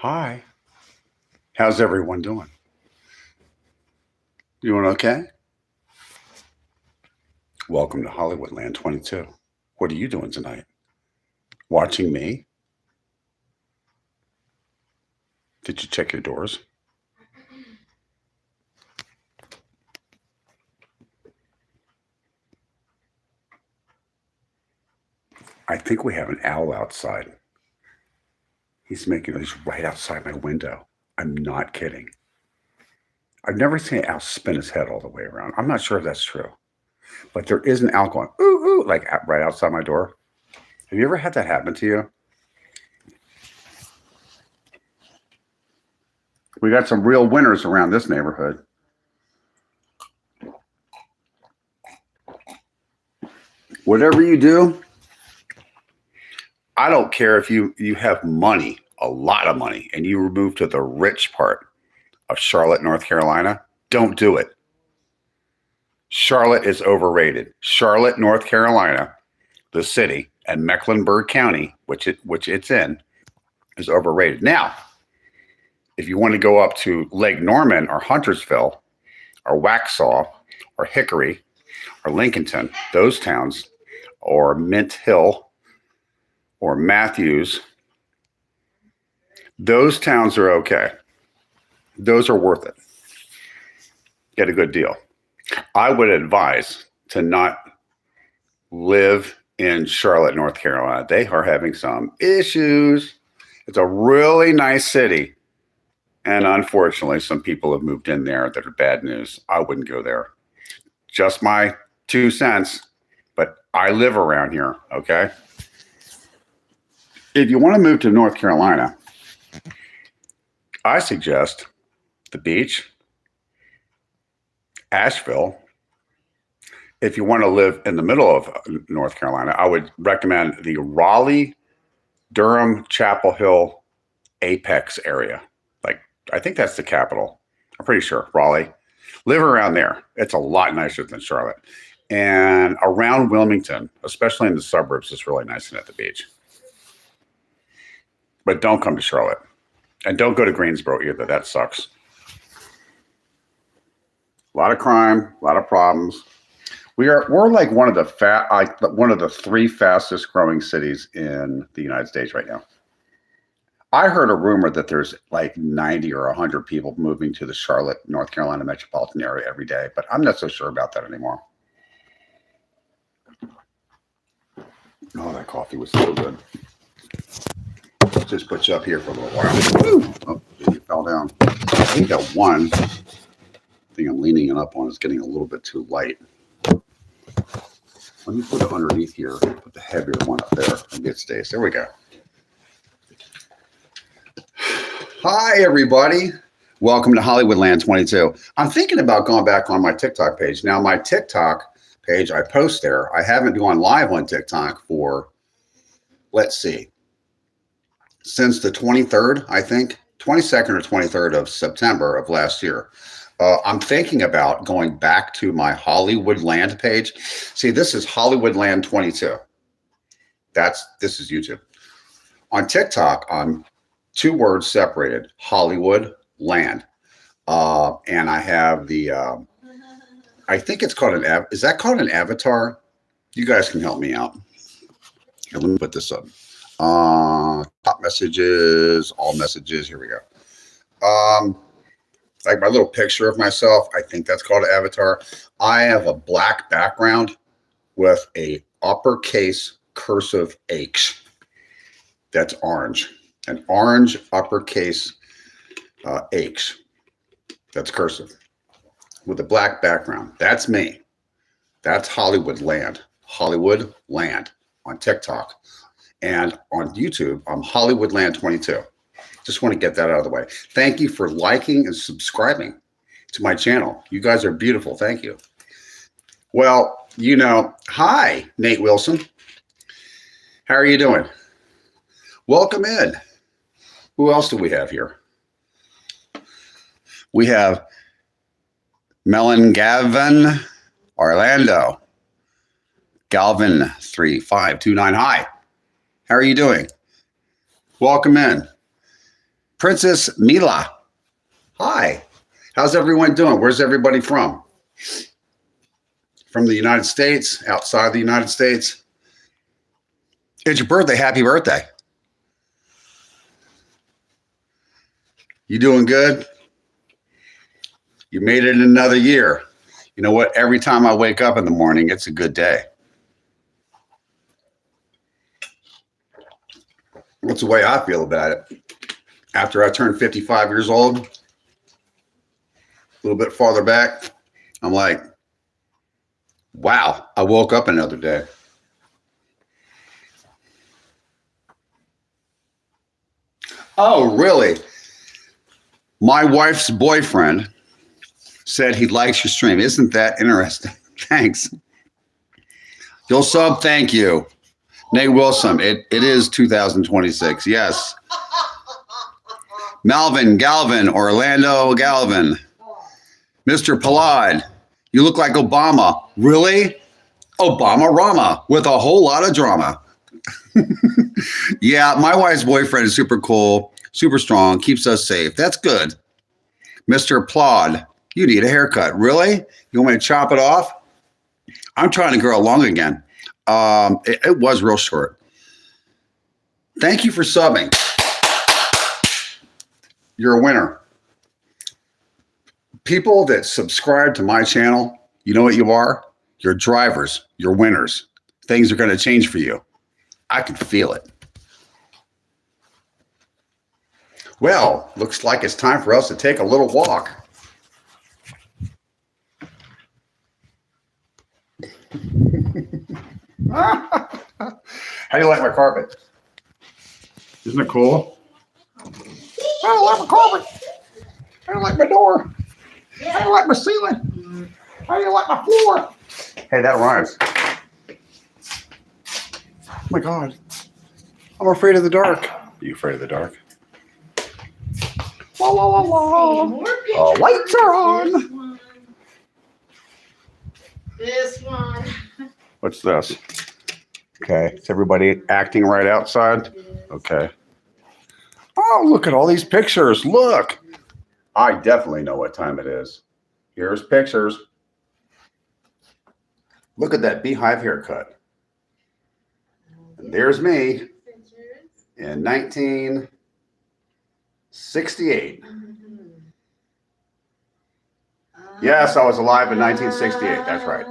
Hi, how's everyone doing? Doing okay? Welcome to Hollywoodland22. What are you doing tonight? Watching me? Did you check your doors? I think we have an owl outside. He's right outside my window. I'm not kidding. I've never seen an owl spin his head all the way around. I'm not sure if that's true, but there is an owl going, ooh, ooh, like right outside my door. Have you ever had that happen to you? We got some real winners around this neighborhood. Whatever you do, I don't care if you have money, a lot of money, and you move to the rich part of Charlotte, North Carolina. Don't do it. Charlotte is overrated. Charlotte, North Carolina, the city, and Mecklenburg County, which it's in, is overrated. Now, if you want to go up to Lake Norman or Huntersville or Waxhaw or Hickory or Lincolnton, those towns, or Mint Hill or Matthews, those towns are okay. Those are worth it. Get a good deal. I would advise to not live in Charlotte, North Carolina. They are having some issues. It's a really nice city. And unfortunately, some people have moved in there that are bad news. I wouldn't go there. Just my 2 cents, but I live around here, okay? If you want to move to North Carolina, I suggest the beach, Asheville. If you want to live in the middle of North Carolina, I would recommend the Raleigh, Durham, Chapel Hill, Apex area. I think that's the capital. I'm pretty sure. Raleigh. Live around there. It's a lot nicer than Charlotte. And around Wilmington, especially in the suburbs, it's really nice and at the beach. But don't come to Charlotte. And don't go to Greensboro either. That sucks. A lot of crime, a lot of problems. We're like one of the 3 fastest growing cities in the United States right now. I heard a rumor that there's like 90 or 100 people moving to the Charlotte, North Carolina metropolitan area every day, but I'm not so sure about that anymore. Oh, that coffee was so good. Let's just put you up here for a little while. Woo! Oh, you fell down. I think that one thing I'm leaning it up on is getting a little bit too light. Let me put it underneath here, put the heavier one up there. Maybe it stays. There we go. Hi, everybody. Welcome to Hollywoodland22. I'm thinking about going back on my TikTok page. Now, my TikTok page, I post there. I haven't gone live on TikTok for, let's see, since the 23rd, I think, 22nd or 23rd of September of last year. I'm thinking about going back to my Hollywoodland page. See, this is Hollywoodland22. This is YouTube. On TikTok, I'm 2 words separated, Hollywood Land. And I have the, I think it's called is that called an avatar? You guys can help me out. Here, let me put this up. Top messages, all messages, here we go. Like my little picture of myself, I think that's called an avatar. I have a black background with a uppercase cursive H. That's orange. An orange uppercase H. That's cursive with a black background. That's me. That's Hollywoodland. Hollywoodland on TikTok. And on YouTube, I'm Hollywoodland22. Just want to get that out of the way. Thank you for liking and subscribing to my channel. You guys are beautiful. Thank you. Well, hi, Nate Wilson. How are you doing? Welcome in. Who else do we have here? We have Melon Gavin Orlando. Galvin 3529. Hi. How are you doing? Welcome in. Princess Mila. Hi. How's everyone doing? Where's everybody from? From the United States? Outside the United States? It's your birthday. Happy birthday. You doing good? You made it another year. You know what? Every time I wake up in the morning, it's a good day. That's the way I feel about it. After I turned 55 years old, a little bit farther back, I'm like, wow, I woke up another day. Oh, really? My wife's boyfriend said he likes your stream. Isn't that interesting? Thanks. You'll sub, thank you. Nate Wilson, it is 2026, yes. Malvin Galvin, Orlando Galvin. Mr. Palad, you look like Obama. Really? Obama Rama with a whole lot of drama. Yeah, my wife's boyfriend is super cool, super strong, keeps us safe. That's good. Mr. Plod, you need a haircut. Really? You want me to chop it off? I'm trying to grow long again. It was real short. Thank you for subbing. You're a winner. People that subscribe to my channel, you know what you are? You're drivers. You're winners. Things are going to change for you. I can feel it. Well, looks like it's time for us to take a little walk. How do you like my carpet? Isn't it cool? I don't like my carpet. I don't like my door. I don't like my ceiling. How do you like my floor? Hey, that rhymes. Oh my God. I'm afraid of the dark. Are you afraid of the dark? La, la, la, la. Lights are on. This one. What's this? Okay. Is everybody acting right outside? Okay. Oh, look at all these pictures. Look. I definitely know what time it is. Here's pictures. Look at that beehive haircut. And there's me in 1968. Yes, I was alive in 1968. That's right.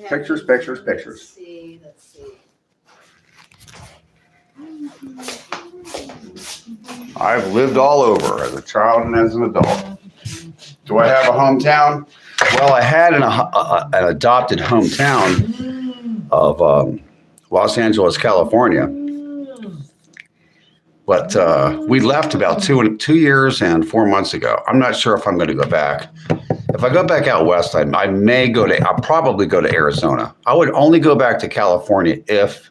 Pictures, pictures, pictures. Let's see. I've lived all over as a child and as an adult. Do I have a hometown? Well, I had an adopted hometown of Los Angeles, California. But we left about 2 years and 4 months ago. I'm not sure if I'm going to go back. If I go back out west, I'll probably go to Arizona. I would only go back to California if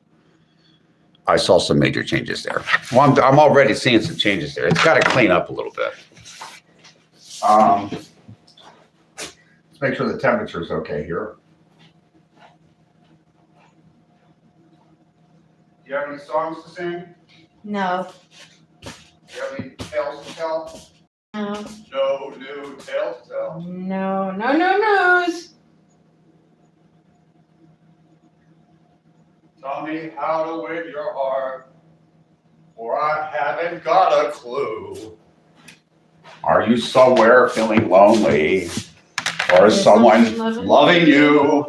I saw some major changes there. Well, I'm already seeing some changes there. It's got to clean up a little bit. Let's make sure the temperature is okay here. Do you have any songs to sing? No. Do you have any tales to tell? No. No new tales to tell. No news. Tell me how to win your heart, for I haven't got a clue. Are you somewhere feeling lonely? Or is someone loving you?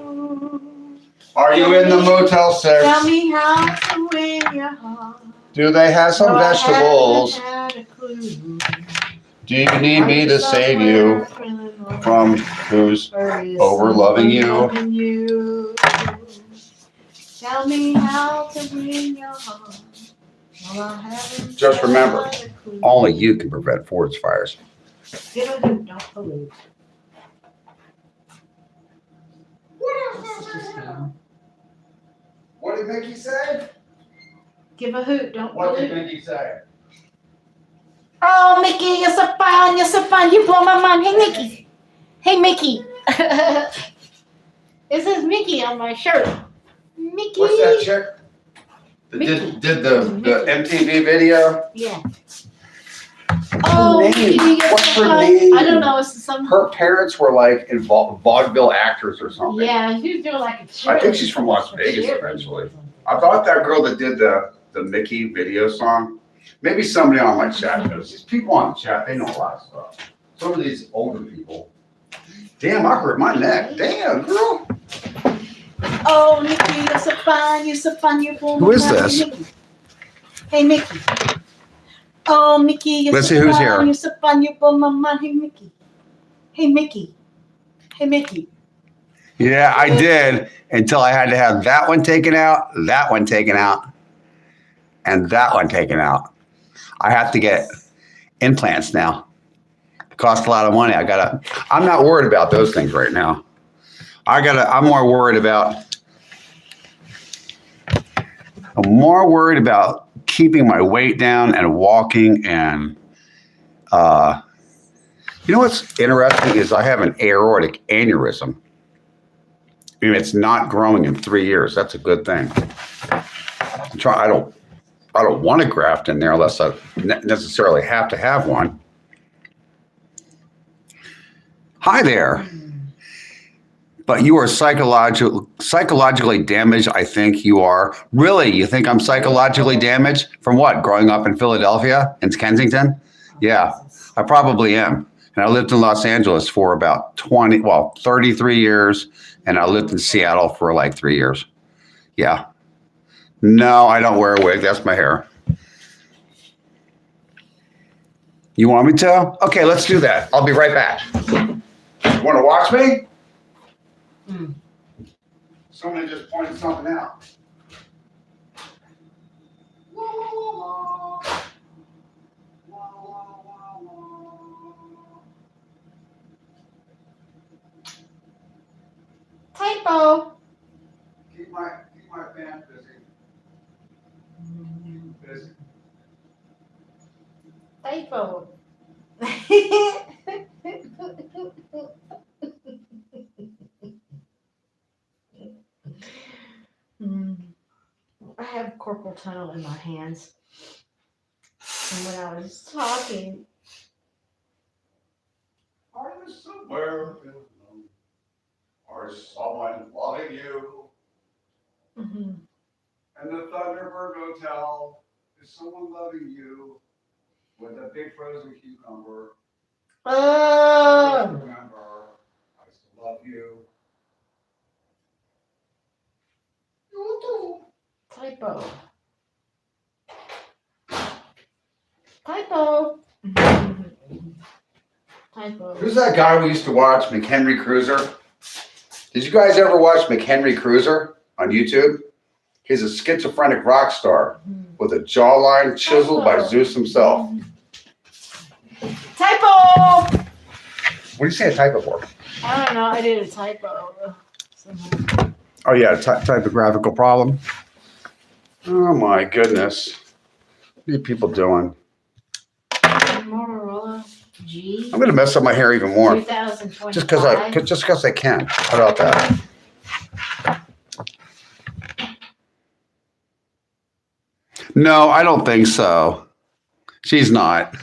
Are you in the Motel 6? Tell me how to win your heart. Do they have some vegetables? I haven't had a clue. Do you need me to save you from who's over loving you? Tell me how to win your heart. Well, I haven't Just remember, had a clue. only you can prevent forest fires. Give a hoot, don't pollute. What did Mickey say? Give a hoot, don't What did pollute. Mickey say? Oh, Mickey, you're so fun. You're so fun. You blow my mind. Hey, Mickey. Hey, Mickey. It says Mickey on my shirt. Mickey. What's that chick? Mickey. Did the MTV video? Yeah. Oh, What's her name? Mickey, you're What's so her fun. name? I don't know. It's some. Her parents were like vaudeville actors or something. Yeah, she's doing like a cheer. I think she's from Las Vegas eventually. I thought that girl that did the Mickey video song, maybe somebody on my chat knows. These people on the chat, they know a lot of stuff. Some of these older people. Damn, I hurt my neck. Damn, girl. Oh, Mickey, you're so fun. You're so fun. You're Who is this? Hey, Mickey. Oh, Mickey, you're Let's so see who's fun. here. You're so fun. You blow my mind. Hey, Mickey. Hey, Mickey. Hey, Mickey. Yeah, I did until I had to have that one taken out, that one taken out, and that one taken out. I have to get implants now. It costs a lot of money. I'm not worried about those things right now. I'm more worried about keeping my weight down and walking and you know what's interesting is I have an aortic aneurysm. I mean, it's not growing in 3 years. That's a good thing. I don't want a graft in there unless I necessarily have to have one. Hi there. But you are psychologically damaged, I think you are. Really? You think I'm psychologically damaged? From what? Growing up in Philadelphia? In Kensington? Yeah, I probably am. And I lived in Los Angeles for about 33 years. And I lived in Seattle for like 3 years. Yeah. No, I don't wear a wig. That's my hair. You want me to? Okay, let's do that. I'll be right back. You want to watch me? Somebody just pointed something out. Typo. Keep my fan busy. Busy. Typo. I have carpal tunnel in my hands. And when I was talking, Are you somewhere? Or someone loving you? And the Thunderbird Hotel is someone loving you with a big frozen cucumber. Remember, I still love you. You too. Typo. Typo. Typo. Who's that guy we used to watch, McHenry Cruiser? Did you guys ever watch McHenry Cruiser on YouTube? He's a schizophrenic rock star with a jawline chiseled by Zeus himself. Typo. What do you say a typo for? I don't know. I did a typo. Somehow. Oh yeah, typographical problem. Oh my goodness. What are you people doing? Motorola G. I'm gonna mess up my hair even more. 2025. Just because I can. How about that? No, I don't think so. She's not.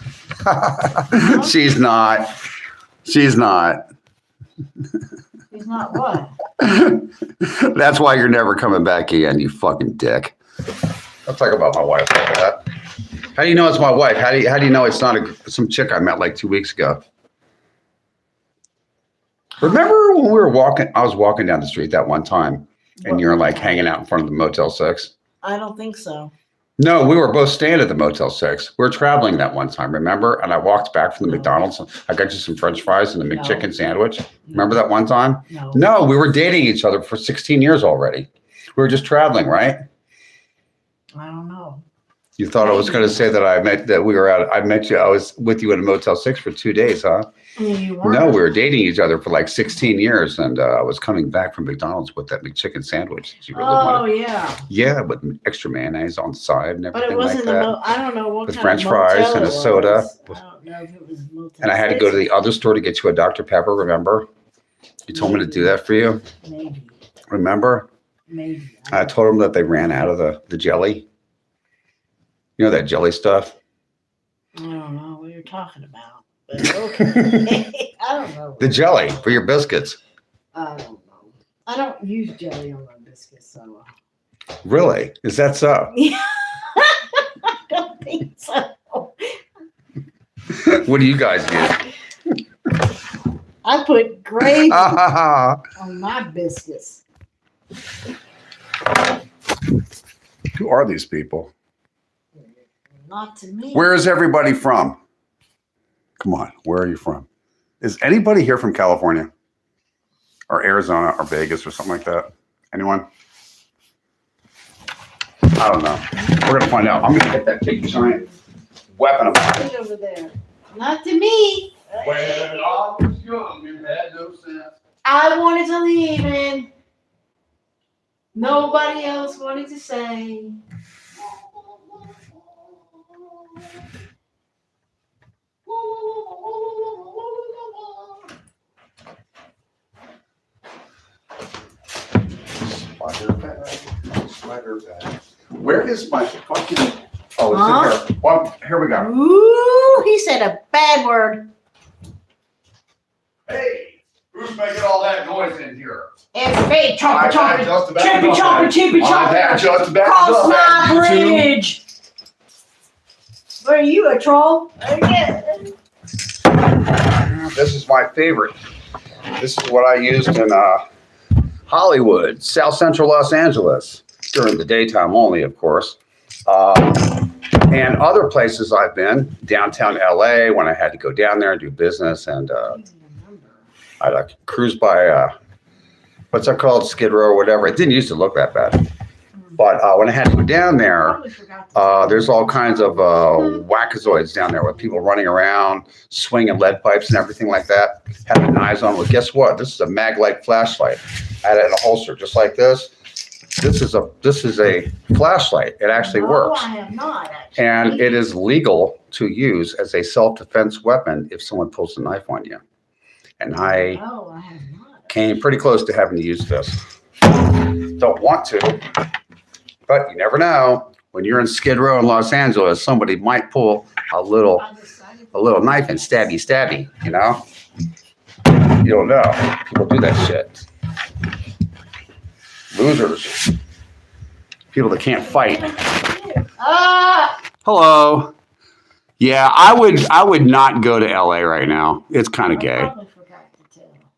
She's not. She's not. He's not what? That's why you're never coming back again, you fucking dick. I'll talk about my wife like that. How do you know it's my wife? How do you know it's not some chick I met like 2 weeks ago? Remember when we were walking? I was walking down the street that one time, and you're like hanging out in front of the Motel 6. I don't think so. No, we were both staying at the Motel 6. We were traveling that one time, remember? And I walked back from the McDonald's. I got you some French fries and a McChicken sandwich. Remember that one time? No. No, we were dating each other for 16 years already. We were just traveling, right? I don't know. You thought I was going to say that I met you. I was with you in a Motel 6 for 2 days, huh? You weren't. No, we were dating each other for like 16 years, and I was coming back from McDonald's with that McChicken sandwich. Did you really want it? Yeah. Yeah, with extra mayonnaise on the side and But everything it wasn't like that. I don't know what With kind French of fries motel and a it was. soda. I don't know if it was Motel And I had to go to 6. the other store to get you a Dr. Pepper, remember? You told me to do that for you. Maybe. Remember? Maybe. I told them that they ran out of the jelly. You know that jelly stuff? I don't know. We were talking about. But okay. I don't know. The jelly for your biscuits. I don't know. I don't use jelly on my biscuits, so. Really? Is that so? Yeah. I don't think so. What do you guys use? I put gravy on my biscuits. Who are these people? Not to me. Where is everybody from? Come on, where are you from? Is anybody here from California? Or Arizona or Vegas or something like that? Anyone? I don't know. We're gonna find out. I'm gonna get that big giant weapon of mine. Put it over there. Not to me. When I was young, you had no sense. I wanted to leave and nobody else wanted to say. Spider bag. Where is my fucking? Oh, it's in here. Well, here we go. Ooh, he said a bad word. Hey, who's making all that noise in here? It's me, chomper, chomper, just about chippy, enough. chomper, chippy, I've had chomper. just about Cross enough, my haven't you two? bridge. What are you, a troll? This is my favorite. This is what I used in Hollywood, South Central Los Angeles, during the daytime only, of course. And other places I've been, downtown LA, when I had to go down there and do business, and I'd cruise by, what's that called, Skid Row or whatever. It didn't used to look that bad. But when I had to go down there, there's all kinds of wackazoids down there with people running around, swinging lead pipes and everything like that, having knives on. Well, guess what? This is a mag-light flashlight. I had it in a holster just like this. This is a flashlight. It actually works. I have not, actually. And it is legal to use as a self-defense weapon if someone pulls a knife on you. And I have not. came pretty close to having to use this. Don't want to, but you never know. When you're in Skid Row in Los Angeles, somebody might pull a little knife and stabby, you know? You don't know. People do that shit. Losers. People that can't fight. Hello. Yeah, I would not go to LA right now. It's kind of gay.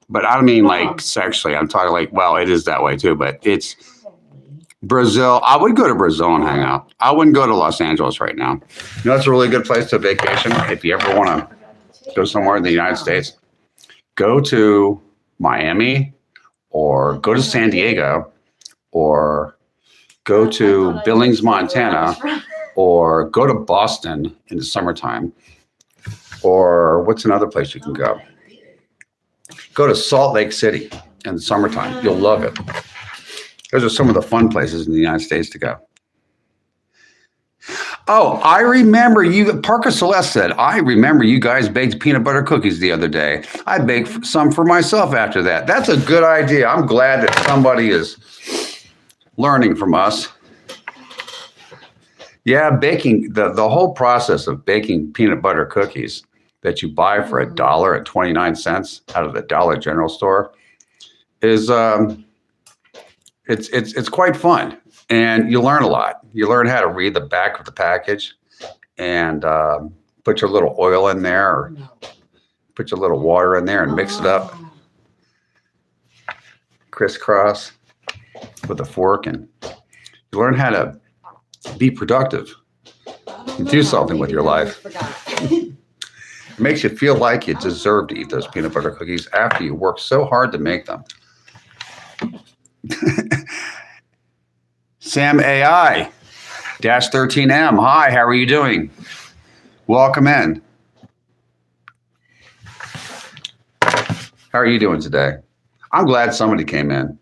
But I don't mean like sexually. I'm talking like, well, it is that way too, but it's Brazil. I would go to Brazil and hang out. I wouldn't go to Los Angeles right now. You know, it's a really good place to vacation. If you ever want to go somewhere in the United States, go to Miami or go to San Diego or go to Billings, Montana, or go to Boston in the summertime. Or what's another place you can go? Go to Salt Lake City in the summertime. You'll love it. Those are some of the fun places in the United States to go. Oh, I remember you, Parker Celeste said, I remember you guys baked peanut butter cookies the other day. I baked some for myself after that. That's a good idea. I'm glad that somebody is learning from us. Yeah, baking, the whole process of baking peanut butter cookies that you buy for $1 at 29 cents out of the Dollar General store is it's quite fun, and you learn a lot. You learn how to read the back of the package and put your little oil in there, or put your little water in there and mix it up, crisscross with a fork, and you learn how to be productive and do something with your life. It makes you feel like you deserve to eat those peanut butter cookies after you work so hard to make them. Sam AI -13M. Hi, how are you doing? Welcome in. How are you doing today? I'm glad somebody came in.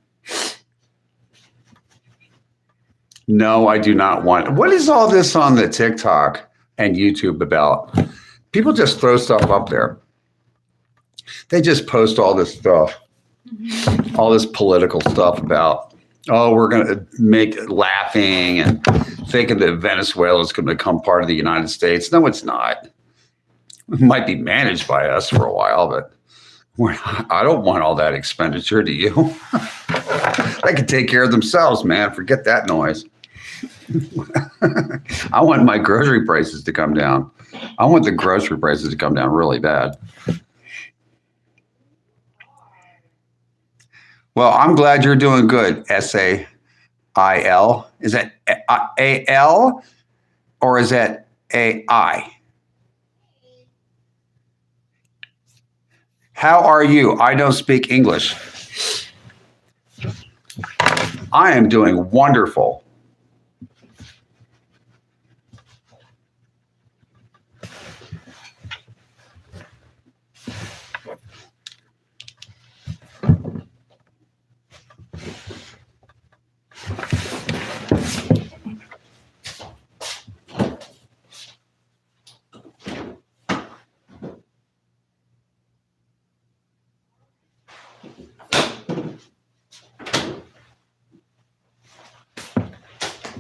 No, I do not want. What is all this on the TikTok and YouTube about? People just throw stuff up there. They just post all this stuff, all this political stuff about, oh, we're going to make laughing and thinking that Venezuela is going to become part of the United States. No, it's not. It might be managed by us for a while, but I don't want all that expenditure, do you? They can take care of themselves, man. Forget that noise. I want my grocery prices to come down. I want the grocery prices to come down really bad. Well, I'm glad you're doing good, SAIL. Is that AL or is that AI? How are you? I don't speak English. I am doing wonderful.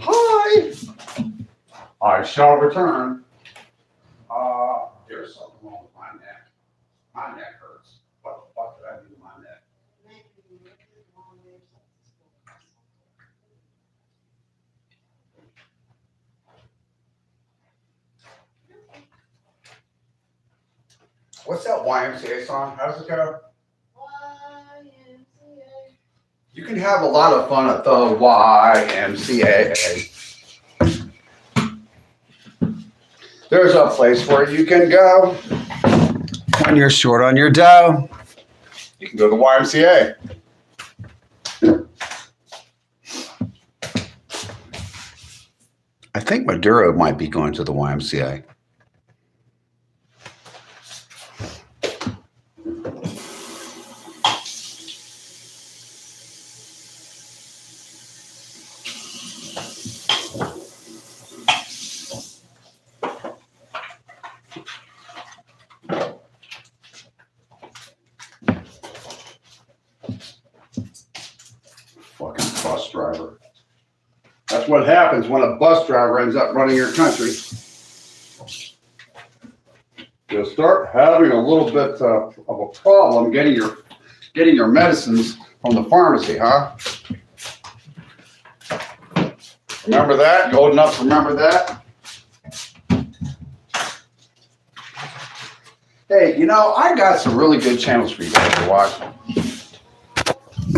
Hi. I shall return. There's something wrong with my neck. My neck hurts. What the fuck did I do to my neck? What's that YMCA song? How does it go? YMCA. You can have a lot of fun at the YMCA. There's a place where you can go when you're short on your dough. You can go to the YMCA. I think Maduro might be going to the YMCA. Fucking bus driver. That's what happens when a bus driver ends up running your country. You'll start having a little bit of a problem getting your medicines from the pharmacy, huh? Remember that? You old enough to remember that? Hey, you know, I got some really good channels for you guys to watch.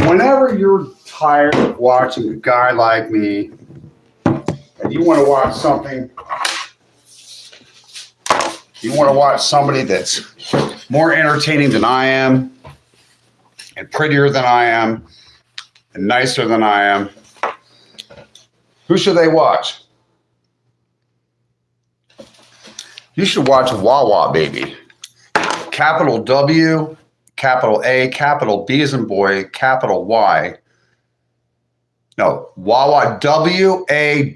Whenever you're tired of watching a guy like me and you want to watch something, you want to watch somebody that's more entertaining than I am and prettier than I am and nicer than I am, who should they watch? You should watch Wawa Baby. Capital W, capital A, capital B as in boy, capital Y. No, Wawa, WAWA,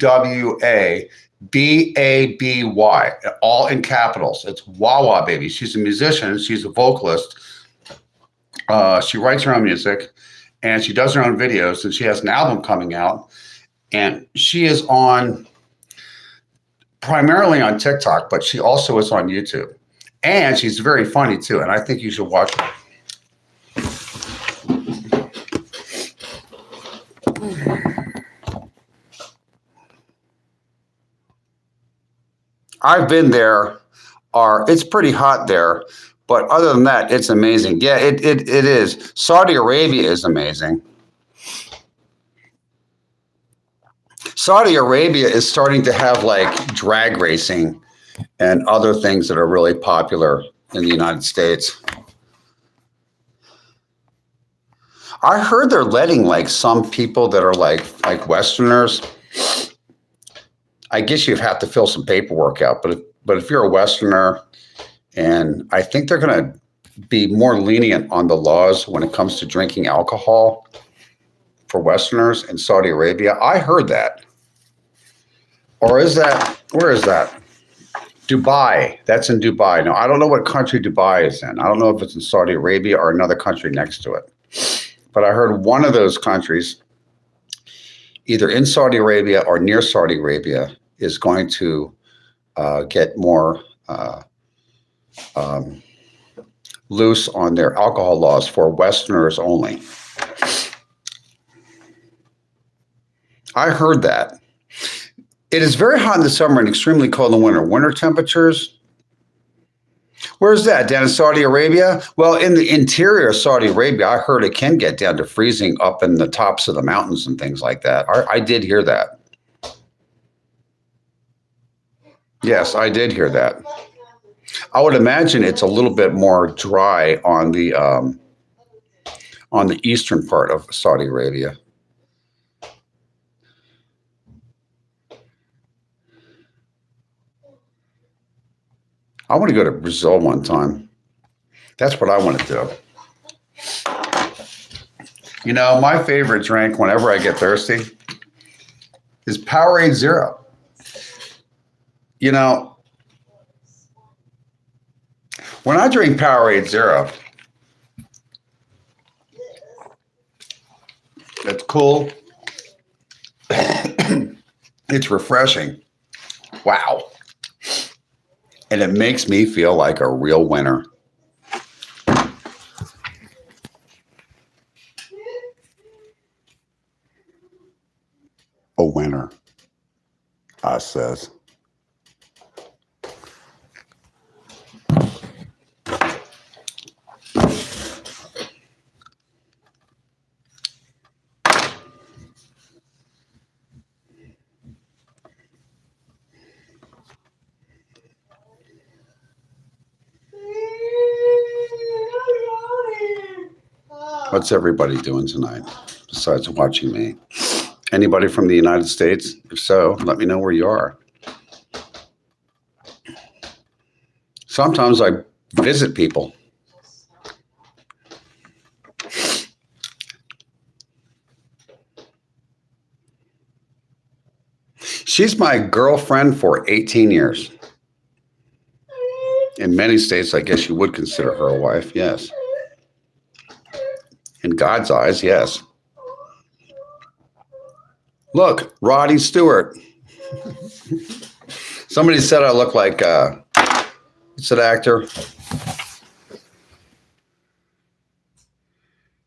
BABY, all in capitals. It's Wawa Baby. She's a musician. She's a vocalist. She writes her own music, and she does her own videos, and she has an album coming out. And she is on primarily on TikTok, but she also is on YouTube. And she's very funny too, and I think you should watch her. I've been there. It's pretty hot there, but other than that, it's amazing. Yeah, it is. Saudi Arabia is amazing. Saudi Arabia is starting to have like drag racing and other things that are really popular in the United States. I heard they're letting like some people that are like Westerners. I guess you have to fill some paperwork out, but if you're a Westerner, and I think they're going to be more lenient on the laws when it comes to drinking alcohol for Westerners in Saudi Arabia. I heard that. Or is that, where is that? Dubai. That's in Dubai. Now, I don't know what country Dubai is in. I don't know if it's in Saudi Arabia or another country next to it. But I heard one of those countries, either in Saudi Arabia or near Saudi Arabia, is going to get more loose on their alcohol laws for Westerners only. I heard that. It is very hot in the summer and extremely cold in the winter. Winter temperatures. Where's that? Down in Saudi Arabia? Well, in the interior of Saudi Arabia, I heard it can get down to freezing up in the tops of the mountains and things like that. I did hear that. Yes, I did hear that. I would imagine it's a little bit more dry on the eastern part of Saudi Arabia. I want to go to Brazil one time. That's what I want to do. You know, my favorite drink whenever I get thirsty is Powerade Zero. You know, when I drink Powerade Zero, it's cool. It's refreshing. Wow. And it makes me feel like a real winner. A winner, I says. What's everybody doing tonight besides watching me? Anybody from the United States? If so, let me know where you are. Sometimes I visit people. She's my girlfriend for 18 years. In many states, I guess you would consider her a wife, yes. In God's eyes, yes. Look, Roddy Stewart. Somebody said I look like, what's that actor?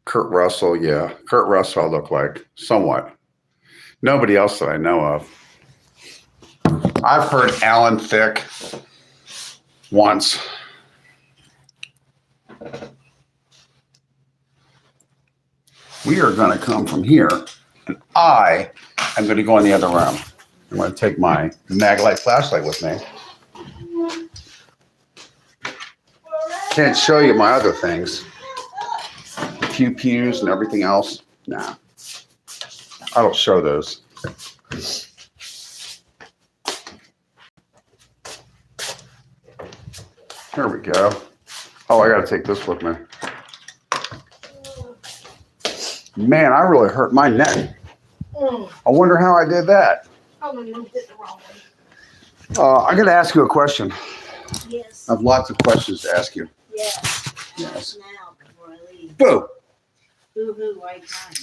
Kurt Russell, yeah. Kurt Russell I look like, somewhat. Nobody else that I know of. I've heard Alan Thicke once. We are going to come from here, and I am going to go in the other room. I'm going to take my Maglite flashlight with me. Can't show you my other things. Pew pews and everything else. Nah, I don't show those. Here we go. Oh, I got to take this with me. Man, I really hurt my neck. I wonder how I did that. Probably moved it the wrong way. I'm going to ask you a question. Yes. I have lots of questions to ask you. Yes. Yes. Now before I leave. Boo! Boo hoo, white time.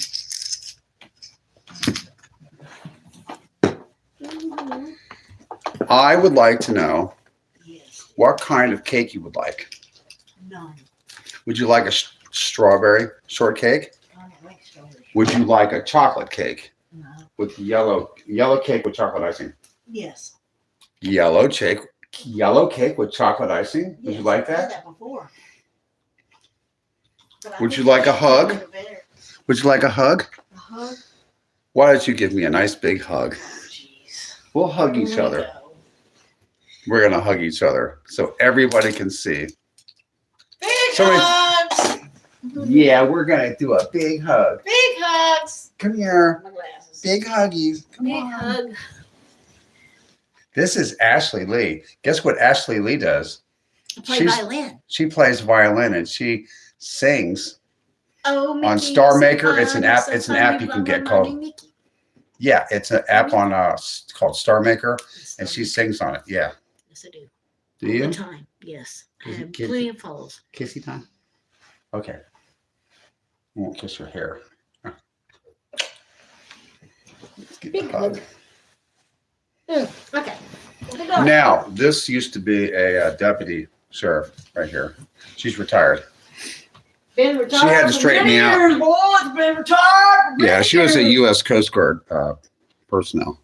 I would like to know Yes. what kind of cake you would like. None. Would you like a strawberry shortcake? I don't like strawberries. Would you like a chocolate cake No. with yellow cake with chocolate icing? Yes. Yellow cake with chocolate icing? Would you like I've had that? that before. But I Would think you like a hug? it's better. Would you like a hug? A hug? Why don't you give me a nice big hug? Jeez. We'll hug Here each we other. go. We're going to hug each other so everybody can see. Big Somebody- hugs. Yeah, we're going to do a big hug. Big hugs. Come here. My glasses. Big huggies. Come Big on. hug. This is Ashley Lee. Guess what Ashley Lee does? I play She's- violin. She plays violin and she sings. Oh, Mickey, On Star you're so Maker, it's an fun, app- you're so it's an fun, app you you can love get my called- mommy, Mickey. Yeah, it's an app on called Star Maker, and she Star Maker. sings on it. Yeah. Yes, I do. Do All you? the time. Yes. I Is it have kid- plenty of follows. Kissy time. Okay. I won't kiss your hair. Let's give Big a hug. Okay. We'll go. Now, this used to be a deputy sheriff right here. She's retired. Been retired. She had to straighten me out. Years, boy. It's been retired. Yeah, she was a U.S. Coast Guard personnel.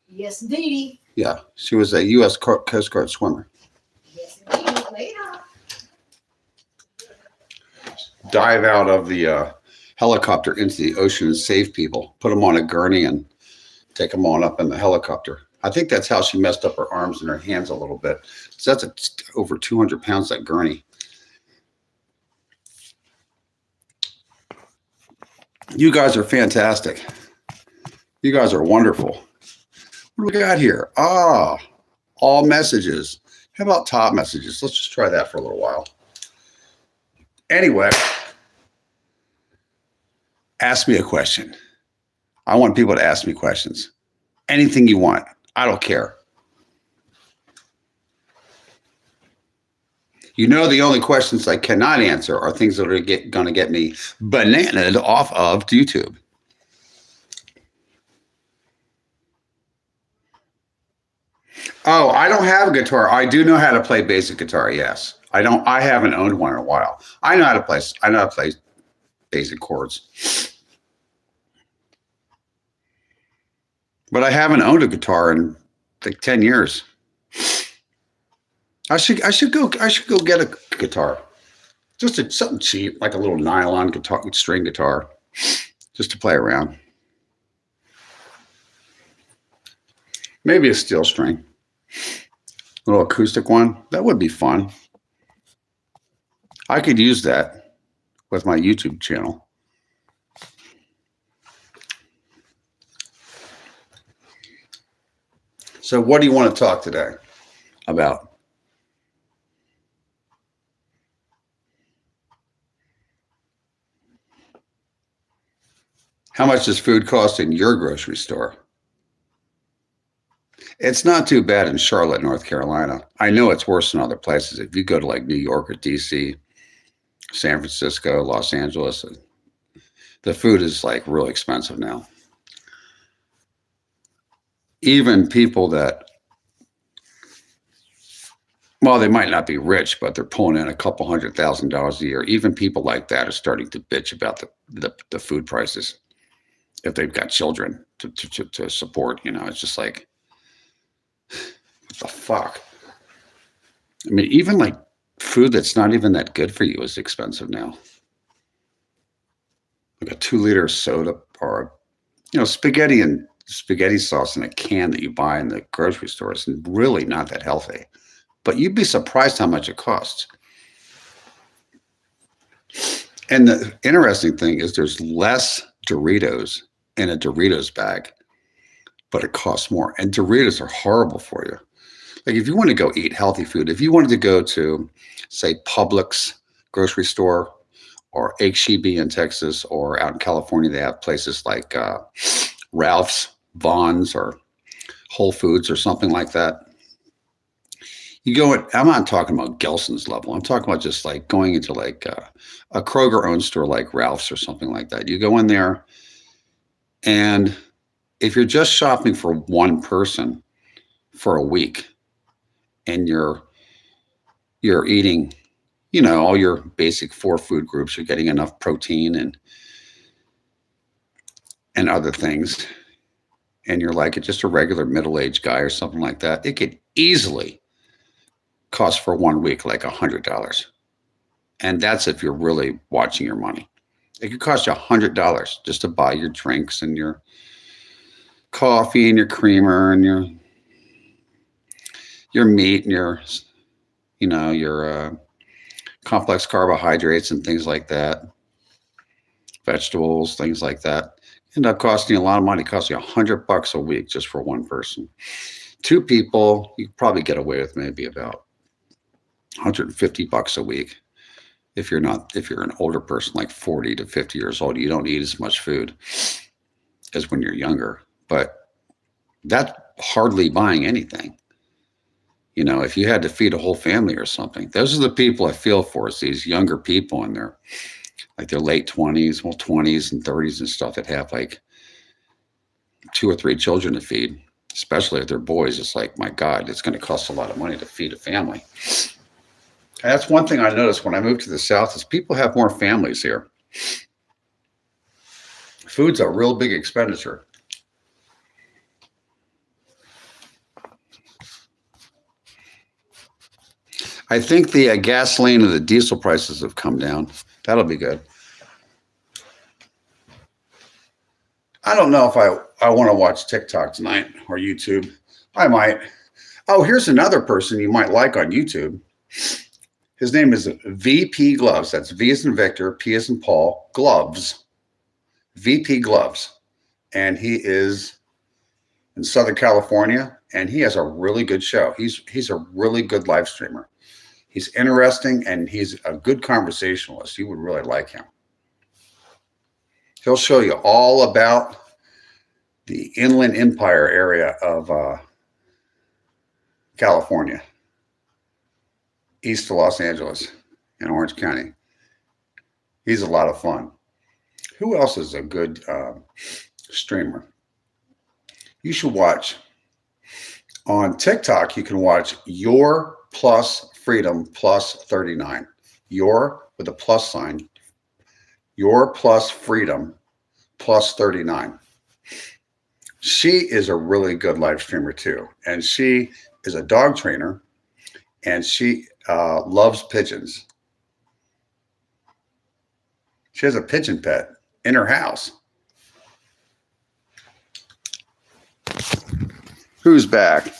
Yes, indeed. Yeah, she was a U.S. Coast Guard swimmer. Yes, indeed. Later. Dive out of the helicopter into the ocean and save people. Put them on a gurney and take them on up in the helicopter. I think that's how she messed up her arms and her hands a little bit. So that's over 200 pounds, that gurney. You guys are fantastic. You guys are wonderful. What do we got here? Ah, all messages. How about top messages? Let's just try that for a little while. Anyway, ask me a question. I want people to ask me questions. Anything you want. I don't care. You know, the only questions I cannot answer are things that are going to get me bananaed off of YouTube. Oh, I don't have a guitar. I do know how to play basic guitar. Yes, I haven't owned one in a while. I know how to play basic chords, but I haven't owned a guitar in like 10 years. I should go get a guitar, just something cheap, like a little nylon guitar, string guitar, just to play around. Maybe a steel string, a little acoustic one. That would be fun. I could use that with my YouTube channel. So what do you want to talk today about? How much does food cost in your grocery store? It's not too bad in Charlotte, North Carolina. I know it's worse in other places. If you go to like New York or DC, San Francisco, Los Angeles, the food is like really expensive now. Even people that, well, they might not be rich, but they're pulling in a couple $100,000 a year. Even people like that are starting to bitch about the food prices. If they've got children to support, you know, it's just like, what the fuck? I mean, even like food that's not even that good for you is expensive now. Like a 2-liter soda or, you know, spaghetti sauce in a can that you buy in the grocery store is really not that healthy. But you'd be surprised how much it costs. And the interesting thing is there's less Doritos in a Doritos bag, but it costs more. And Doritos are horrible for you. Like if you want to go eat healthy food, if you wanted to go to, say, Publix grocery store or H-E-B in Texas, or out in California, they have places like Ralph's, Vons, or Whole Foods or something like that. You go in, I'm not talking about Gelson's level. I'm talking about just like going into like a Kroger-owned store like Ralph's or something like that. You go in there, and if you're just shopping for one person for a week, and you're eating, you know, all your basic 4 food groups, you're getting enough protein and other things, and you're like just a regular middle-aged guy or something like that, it could easily cost for 1 week like $100. And that's if you're really watching your money. It could cost you $100 just to buy your drinks and your coffee and your creamer and your meat and your complex carbohydrates and things like that, vegetables, things like that. End up costing you a lot of money. It costs you $100 a week just for one person. 2 people, you probably get away with maybe about $150 a week. If you're an older person, like 40 to 50 years old, you don't eat as much food as when you're younger. But that's hardly buying anything. You know, if you had to feed a whole family or something, those are the people I feel for, is these younger people in their late 20s, well, 20s and 30s and stuff that have like 2 or 3 children to feed, especially if they're boys. It's like, my God, it's going to cost a lot of money to feed a family. That's one thing I noticed when I moved to the South is people have more families here. Food's a real big expenditure. I think the gasoline and the diesel prices have come down. That'll be good. I don't know if I want to watch TikTok tonight or YouTube. I might. Oh, here's another person you might like on YouTube. His name is VP Gloves. That's V as in Victor, P as in Paul, Gloves. VP Gloves. And he is in Southern California, and he has a really good show. He's a really good live streamer. He's interesting, and he's a good conversationalist. You would really like him. He'll show you all about the Inland Empire area of California, east of Los Angeles in Orange County. He's a lot of fun. Who else is a good streamer? You should watch. On TikTok, you can watch Your Plus Freedom Plus 39. Your with a plus sign. Your Plus Freedom Plus 39. She is a really good live streamer too. And she is a dog trainer, and she loves pigeons. She has a pigeon pet in her house. Who's back?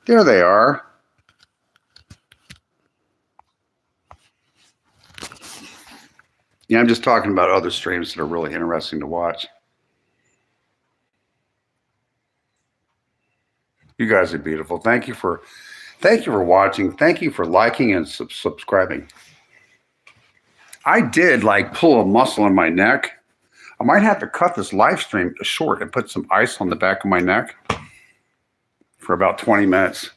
There they are. Yeah, I'm just talking about other streams that are really interesting to watch. You guys are beautiful. Thank you for watching. Thank you for liking and subscribing. I did pull a muscle in my neck. I might have to cut this live stream short and put some ice on the back of my neck for about 20 minutes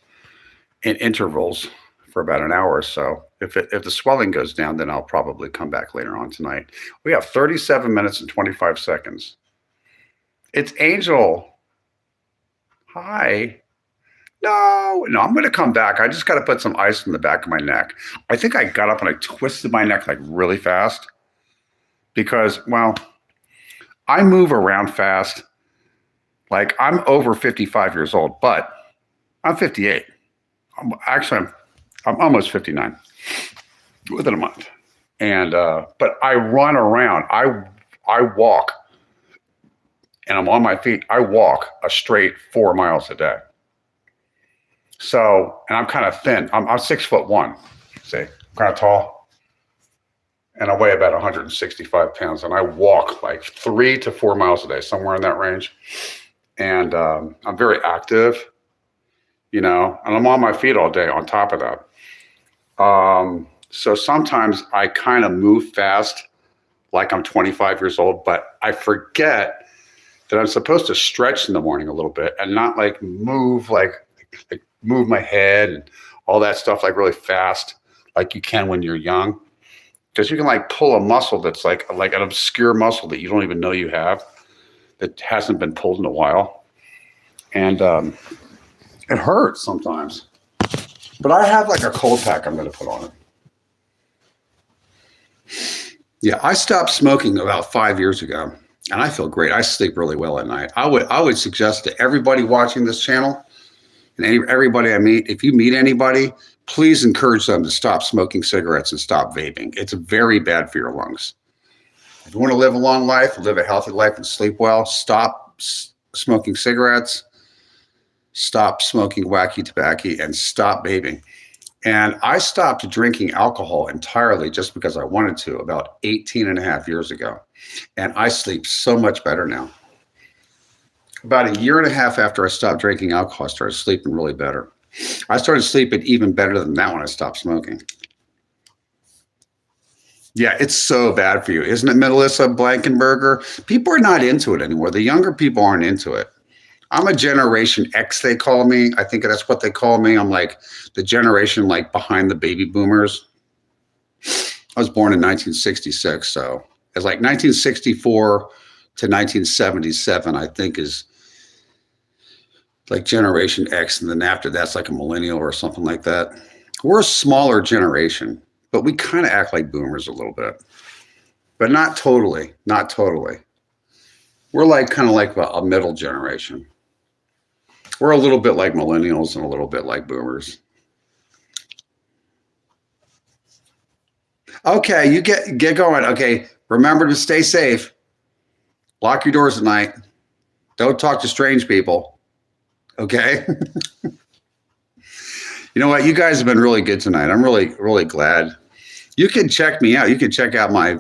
in intervals for about an hour or so. If the swelling goes down, then I'll probably come back later on tonight. We have 37 minutes and 25 seconds. It's Angel. Hi. No, I'm going to come back. I just got to put some ice on the back of my neck. I think I got up and I twisted my neck really fast because, well, I move around fast. I'm over 55 years old, but I'm 58. I'm almost 59 within a month. And, but I run around. I walk and I'm on my feet. I walk a straight 4 miles a day. So, and I'm kind of thin. I'm 6'1", see, kind of tall. And I weigh about 165 pounds. And I walk 3 to 4 miles a day, somewhere in that range. And I'm very active, and I'm on my feet all day on top of that. So sometimes I kind of move fast, like I'm 25 years old, but I forget that I'm supposed to stretch in the morning a little bit and not move move my head and all that stuff really fast, like you can when you're young. Because you can pull a muscle that's like an obscure muscle that you don't even know you have, that hasn't been pulled in a while. And it hurts sometimes. But I have a cold pack I'm going to put on it. Yeah, I stopped smoking about 5 years ago, and I feel great. I sleep really well at night. I would suggest to everybody watching this channel and everybody I meet, if you meet anybody, please encourage them to stop smoking cigarettes and stop vaping. It's very bad for your lungs. If you want to live a long life, live a healthy life, and sleep well, stop smoking cigarettes, stop smoking wacky tobacco, and stop vaping. And I stopped drinking alcohol entirely just because I wanted to about 18 and a half years ago. And I sleep so much better now. About a year and a half after I stopped drinking alcohol, I started sleeping really better. I started sleeping even better than that when I stopped smoking. Yeah, it's so bad for you. Isn't it, Melissa Blankenberger? People are not into it anymore. The younger people aren't into it. I'm a Generation X, they call me. I think that's what they call me. I'm the generation behind the baby boomers. I was born in 1966, so it's 1964 to 1977, I think is Generation X, and then after that's a millennial or something like that. We're a smaller generation, but we kind of act like boomers a little bit, but not totally, not totally. We're like kind of like a middle generation. We're a little bit like millennials and a little bit like boomers. Okay, you get going. Okay, remember to stay safe. Lock your doors at night. Don't talk to strange people. Okay? You know what? You guys have been really good tonight. I'm really glad. You can check me out. You can check out my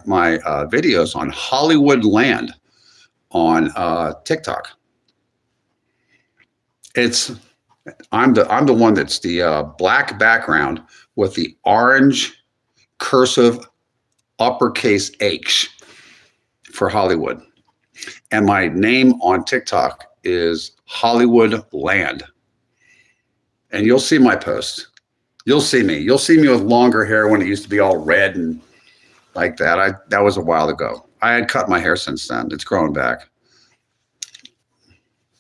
videos on Hollywoodland on TikTok. I'm the one that's the black background with the orange cursive uppercase H for Hollywood. And my name on TikTok is Hollywoodland. And you'll see my posts. You'll see me. You'll see me with longer hair when it used to be all red and like that. That was a while ago. I had cut my hair since then. It's growing back.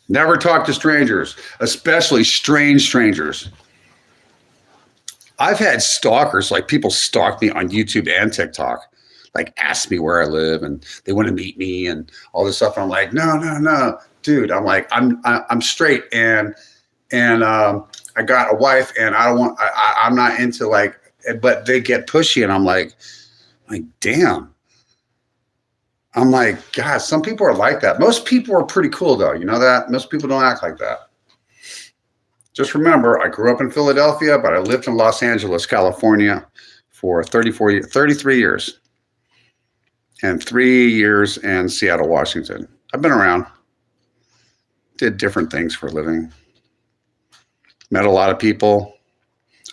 Never talk to strangers, especially strange strangers. I've had stalkers, like people stalk me on YouTube and TikTok, like ask me where I live and they want to meet me and all this stuff. And I'm like, no, dude. I'm like, I'm straight and I got a wife and I'm not into like, but they get pushy and I'm like, damn. I'm like, God, some people are like that. Most people are pretty cool though. You know that? Most people don't act like that. Just remember, I grew up in Philadelphia, but I lived in Los Angeles, California for 33 years and 3 years in Seattle, Washington. I've been around, did different things for a living. Met a lot of people.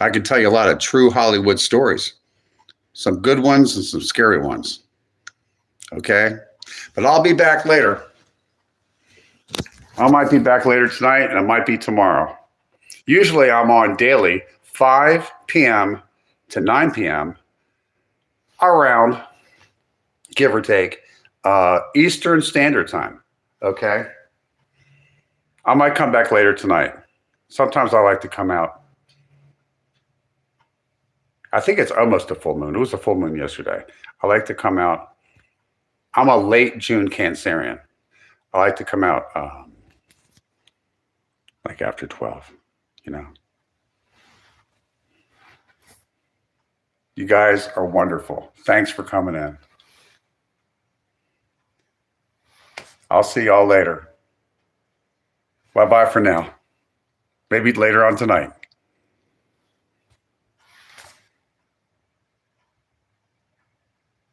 I can tell you a lot of true Hollywood stories. Some good ones and some scary ones. Okay? But I'll be back later. I might be back later tonight and it might be tomorrow. Usually I'm on daily, 5 p.m. to 9 p.m. around, give or take, Eastern Standard Time. Okay? I might come back later tonight. Sometimes I like to come out. I think it's almost a full moon. It was a full moon yesterday. I like to come out. I'm a late June Cancerian. I like to come out like after 12, you know. You guys are wonderful. Thanks for coming in. I'll see y'all later. Bye-bye for now. Maybe later on tonight.